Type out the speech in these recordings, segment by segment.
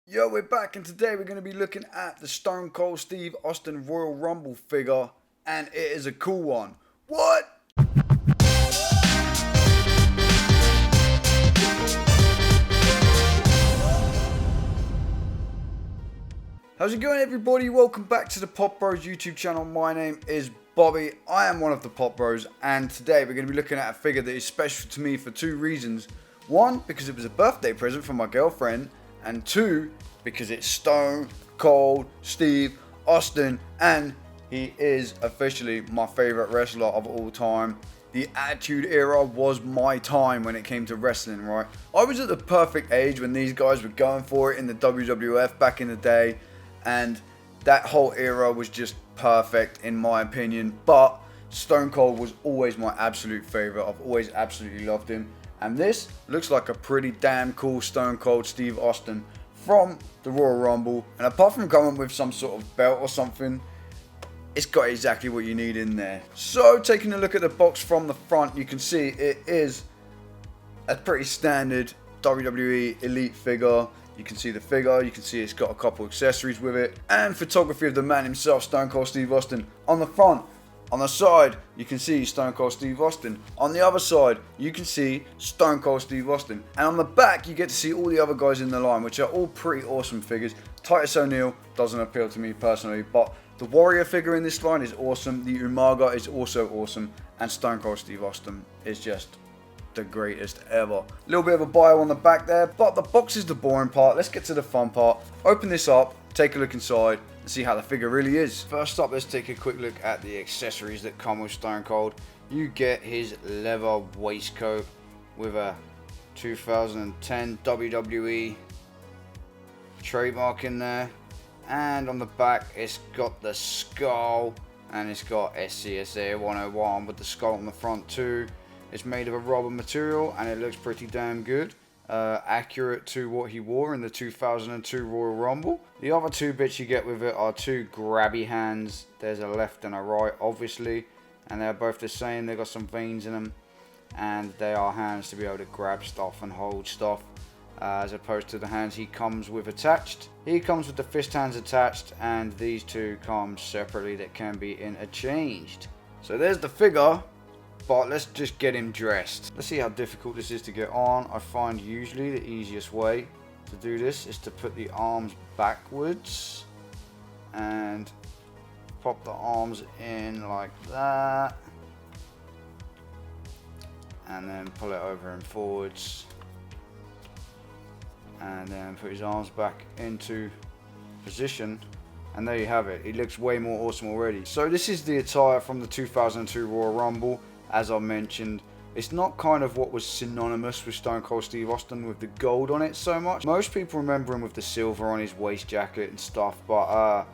Yo, we're back, and today we're going to be looking at the Stone Cold Steve Austin Royal Rumble figure, and it is a cool one. What? How's it going, everybody? Welcome back to the Pop Bros YouTube channel. My name is Bobby. I am one of the Pop Bros, and today we're going to be looking at a figure that is special to me for two reasons. One, because it was a birthday present from my girlfriend, and two, because it's Stone Cold Steve Austin, and he is officially my favorite wrestler of all time. The Attitude Era was my time when it came to wrestling, right? I was at the perfect age when these guys were going for it in the WWF back in the day, and that whole era was just perfect in my opinion. But Stone Cold was always my absolute favorite. I've always absolutely loved him, and this looks like a pretty damn cool Stone Cold Steve Austin from the Royal Rumble. And apart from coming with some sort of belt or something, it's got exactly what you need in there. So taking a look at the box from the front, you can see it is a pretty standard WWE Elite figure. You can see the figure, you can see it's got a couple accessories with it, and photography of the man himself, Stone Cold Steve Austin. On the front, on the side, you can see Stone Cold Steve Austin. On the other side, you can see Stone Cold Steve Austin. And on the back, you get to see all the other guys in the line, which are all pretty awesome figures. Titus O'Neil doesn't appeal to me personally, but the Warrior figure in this line is awesome. The Umaga is also awesome. And Stone Cold Steve Austin is just the greatest ever. A little bit of a bio on the back there, but the box is the boring part. Let's get to the fun part. Open this up, take a look inside, and see how the figure really is. First up, let's take a quick look at the accessories that come with Stone Cold. You get his leather waistcoat with a 2010 WWE trademark in there, and on the back it's got the skull, and it's got SCSA 101 with the skull on the front too. It's made of a rubber material, and it looks pretty damn good. Accurate to what he wore in the 2002 Royal Rumble. The other two bits you get with it are two grabby hands. There's a left and a right, obviously, and they're both the same. They've got some veins in them, and they are hands to be able to grab stuff and hold stuff, as opposed to the hands he comes with attached. He comes with the fist hands attached, and these two come separately that can be interchanged. So there's the figure. But let's just get him dressed. Let's see how difficult this is to get on. I find usually the easiest way to do this is to put the arms backwards and pop the arms in like that, and then pull it over and forwards, and then put his arms back into position. And there you have it. He looks way more awesome already. So this is the attire from the 2002 Royal Rumble. As I mentioned, it's not kind of what was synonymous with Stone Cold Steve Austin with the gold on it so much. Most people remember him with the silver on his waist jacket and stuff, but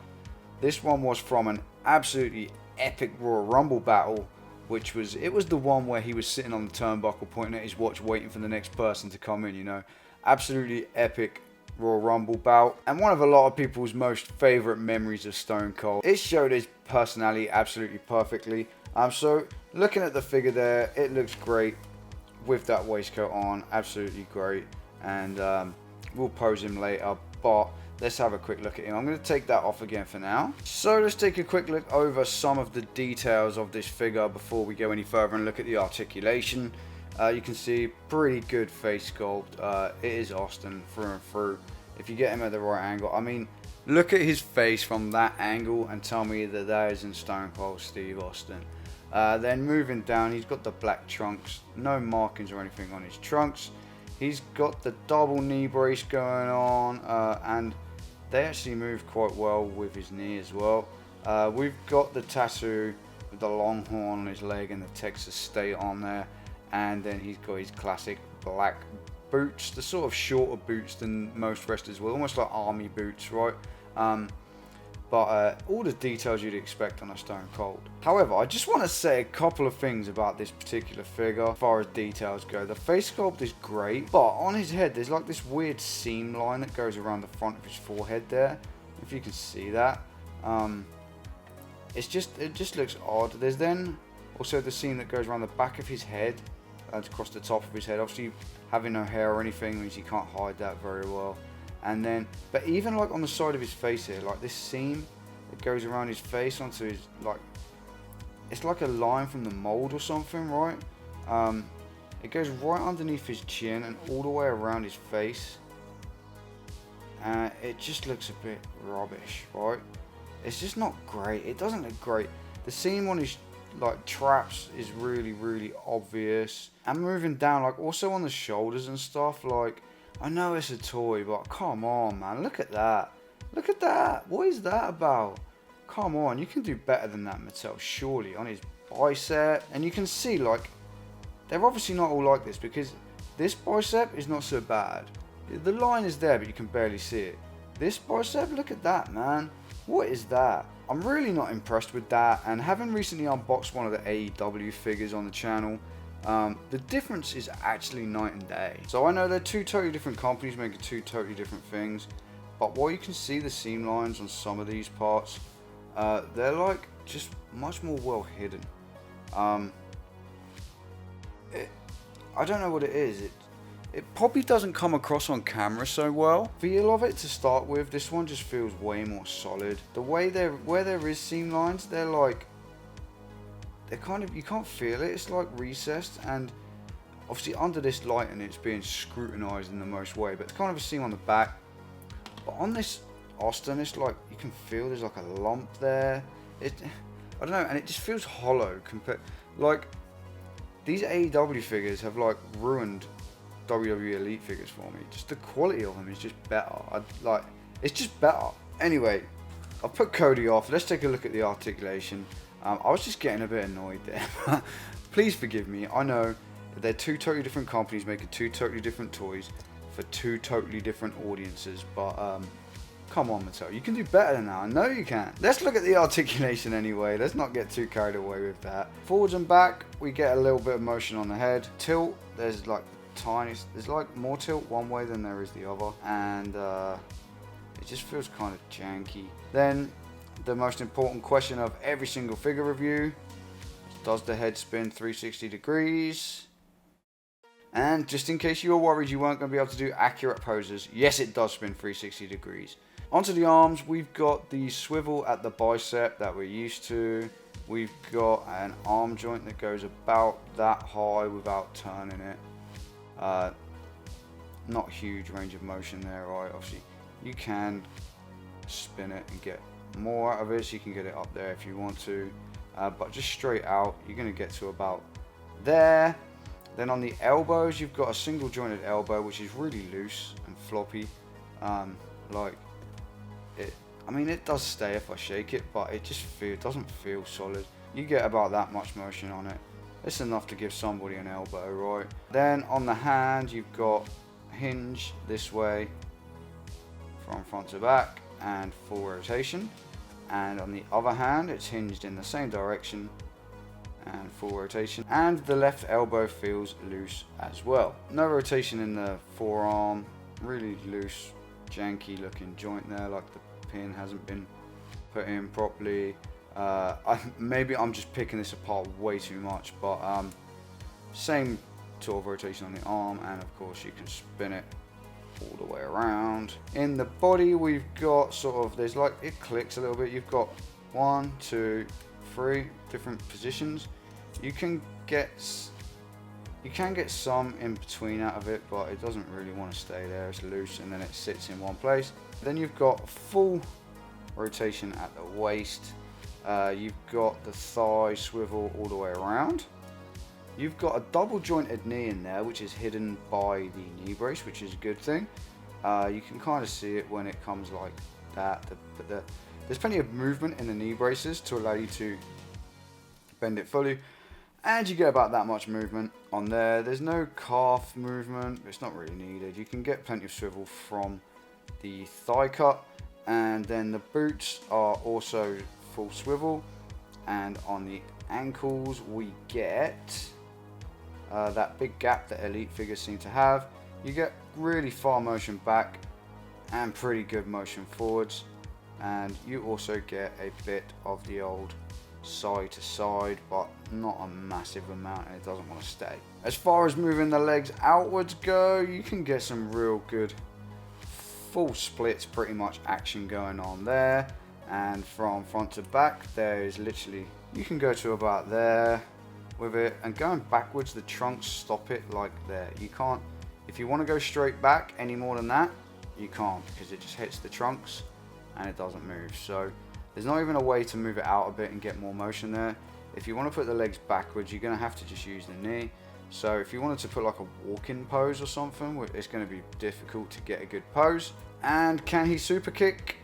this one was from an absolutely epic Royal Rumble battle, which was, it was the one where he was sitting on the turnbuckle pointing at his watch waiting for the next person to come in, you know. Absolutely epic Royal Rumble bout, and one of a lot of people's most favorite memories of Stone Cold. It showed his personality absolutely perfectly. So looking at the figure there, it looks great with that waistcoat on, absolutely great, and we'll pose him later, but let's have a quick look at him. I'm going to take that off again for now. So let's take a quick look over some of the details of this figure before we go any further and look at the articulation. You can see pretty good face sculpt. It is Austin through and through. If you get him at the right angle, I mean, look at his face from that angle and tell me that that isn't Stone Cold Steve Austin. Then moving down, he's got the black trunks, no markings or anything on his trunks. He's got the double knee brace going on, and they actually move quite well with his knee as well. We've got the tattoo with the long horn on his leg and the Texas State on there. And then he's got his classic black boots, the sort of shorter boots than most wrestlers will, almost like army boots, right? But all the details you'd expect on a Stone Cold. However, I just want to say a couple of things about this particular figure as far as details go. The face sculpt is great, but on his head there's like this weird seam line that goes around the front of his forehead there, if you can see that. It just looks odd. There's then also the seam that goes around the back of his head and across the top of his head. Obviously having no hair or anything means you can't hide that very well. And then, but even like on the side of his face here, like this seam that goes around his face onto his, like, it's like a line from the mold or something, right? It goes right underneath his chin and all the way around his face. It just looks a bit rubbish, right? It's just not great. It doesn't look great. The seam on his like traps is really obvious. And moving down, like also on the shoulders and stuff, like, I know it's a toy, but come on, man, look at that. Look at that. What is that about? Come on, you can do better than that, Mattel, surely. On his bicep, and you can see, like, they're obviously not all like this, because this bicep is not so bad. The line is there, but you can barely see it. This bicep, look at that, man. What is that? I'm really not impressed with that, and having recently unboxed one of the AEW figures on the channel, the difference is actually night and day. So I know they're two totally different companies making two totally different things, but while you can see the seam lines on some of these parts, they're like just much more well hidden. I don't know what it is. It probably doesn't come across on camera so well. Feel of it to start with, this one just feels way more solid. The way where there is seam lines, they're like, they're kind of, you can't feel it. It's like recessed, and obviously under this lighting it's being scrutinized in the most way, but it's kind of a seam on the back. But on this Austin, it's like you can feel there's like a lump there. I don't know, and it just feels hollow compared. Like, these AEW figures have like ruined WWE Elite figures for me. Just the quality of them is just better. It's just better. Anyway, I've put Cody off. Let's take a look at the articulation. I was just getting a bit annoyed there. Please forgive me. I know that they're two totally different companies making two totally different toys for two totally different audiences, but come on, Mattel, you can do better than that. I know you can. Let's look at the articulation anyway. Let's not get too carried away with that. Forwards and back, we get a little bit of motion on the head. Tilt, there's like there's like more tilt one way than there is the other, and it just feels kind of janky. Then the most important question of every single figure review: does the head spin 360 degrees? And just in case you were worried you weren't going to be able to do accurate poses, yes, it does spin 360 degrees. Onto the arms, we've got the swivel at the bicep that we're used to. We've got an arm joint that goes about that high without turning it. Not huge range of motion there, right? Obviously, you can spin it and get more out of it, so you can get it up there if you want to. But just straight out, you're going to get to about there. Then on the elbows, you've got a single jointed elbow, which is really loose and floppy. I mean, it does stay if I shake it, but it just doesn't feel solid. You get about that much motion on it. It's enough to give somebody an elbow, right? Then on the hand, you've got hinge this way from front to back and full rotation. And on the other hand, it's hinged in the same direction and full rotation. And the left elbow feels loose as well. No rotation in the forearm, really loose, janky looking joint there, like the pin hasn't been put in properly. Maybe I'm just picking this apart way too much, but same sort of rotation on the arm, and of course you can spin it all the way around. In the body, we've got sort of, there's like, it clicks a little bit. You've got 1, 2, 3 different positions. You can get some in between out of it, but it doesn't really want to stay there. It's loose, and then it sits in one place. Then you've got full rotation at the waist. You've got the thigh swivel all the way around. You've got a double jointed knee in there, which is hidden by the knee brace, which is a good thing. You can kind of see it when it comes like that. There's plenty of movement in the knee braces to allow you to bend it fully, and you get about that much movement on there. There's no calf movement, it's not really needed. You can get plenty of swivel from the thigh cut, and then the boots are also full swivel. And on the ankles, we get that big gap that Elite figures seem to have. You get really far motion back and pretty good motion forwards, and you also get a bit of the old side to side, but not a massive amount, and it doesn't want to stay. As far as moving the legs outwards go, you can get some real good full splits pretty much action going on there. And from front to back, there is literally, you can go to about there with it, and going backwards, the trunks stop it like there. You can't, if you want to go straight back any more than that, you can't, because it just hits the trunks and it doesn't move. So there's not even a way to move it out a bit and get more motion there. If you want to put the legs backwards, you're going to have to just use the knee. So if you wanted to put like a walking pose or something, it's going to be difficult to get a good pose. And can he super kick?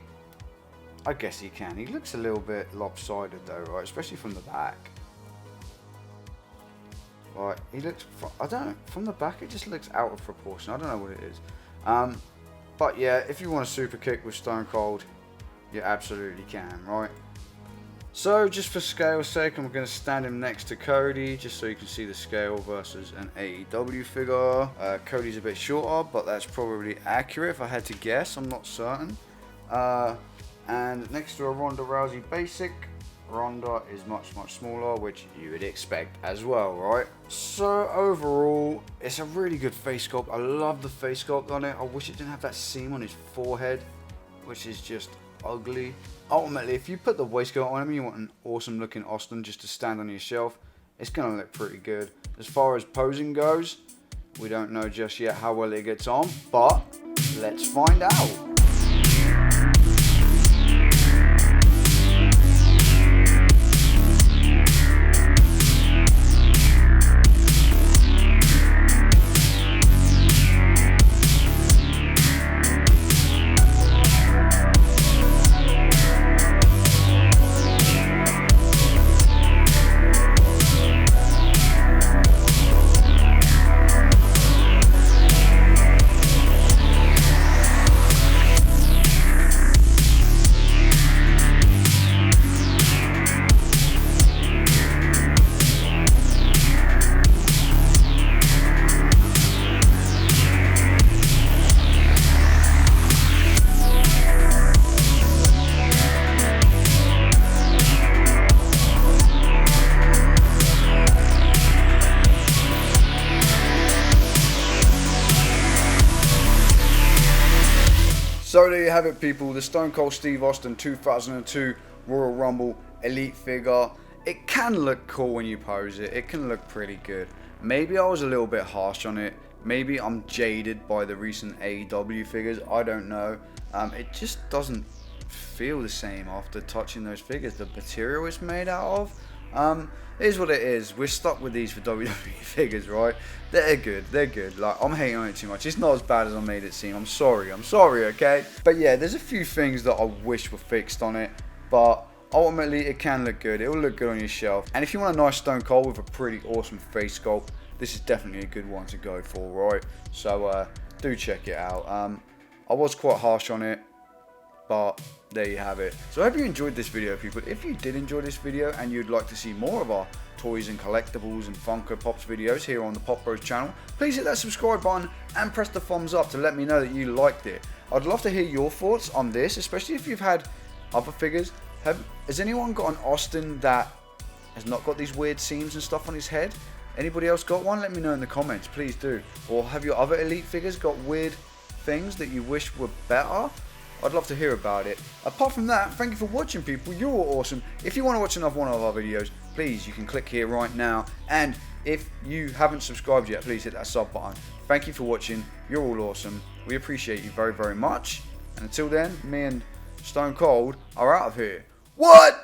I guess he can. He looks a little bit lopsided though, right? Especially from the back. Right, he looks, I don't know, from the back it just looks out of proportion. I don't know what it is. But yeah, if you want a super kick with Stone Cold, you absolutely can, right? So just for scale's sake, I'm going to stand him next to Cody, just so you can see the scale versus an AEW figure. Cody's a bit shorter, but that's probably accurate if I had to guess. I'm not certain. And next to a Ronda Rousey basic, Ronda is much smaller, which you would expect as well, right? So overall, it's a really good face sculpt. I love the face sculpt on it. I wish it didn't have that seam on his forehead, which is just ugly. Ultimately, if you put the waistcoat on him, you want an awesome looking Austin just to stand on your shelf, it's going to look pretty good. As far as posing goes, we don't know just yet how well it gets on, but let's find out. So there you have it, people, the Stone Cold Steve Austin 2002 Royal Rumble Elite figure. It can look cool when you pose it, it can look pretty good. Maybe I was a little bit harsh on it, maybe I'm jaded by the recent AEW figures, I don't know. It just doesn't feel the same after touching those figures. The material it's made out of, it is what it is. We're stuck with these for WWE figures, right? They're good. Like, I'm hating on it too much. It's not as bad as I made it seem. I'm sorry, okay? But yeah, there's a few things that I wish were fixed on it, but ultimately it can look good. It will look good on your shelf. And if you want a nice Stone Cold with a pretty awesome face sculpt, this is definitely a good one to go for, right? So do check it out. I was quite harsh on it, but there you have it. So I hope you enjoyed this video, people. If you did enjoy this video and you'd like to see more of our toys and collectibles and Funko Pops videos here on the Pop Bros channel, please hit that subscribe button and press the thumbs up to let me know that you liked it. I'd love to hear your thoughts on this, especially if you've had other figures. Has anyone got an Austin that has not got these weird seams and stuff on his head? Anybody else got one? Let me know in the comments, please do. Or have your other Elite figures got weird things that you wish were better? I'd love to hear about it. Apart from that, thank you for watching, people. You're all awesome. If you want to watch another one of our videos, please, you can click here right now. And if you haven't subscribed yet, please hit that sub button. Thank you for watching. You're all awesome. We appreciate you very much. And until then, me and Stone Cold are out of here. What?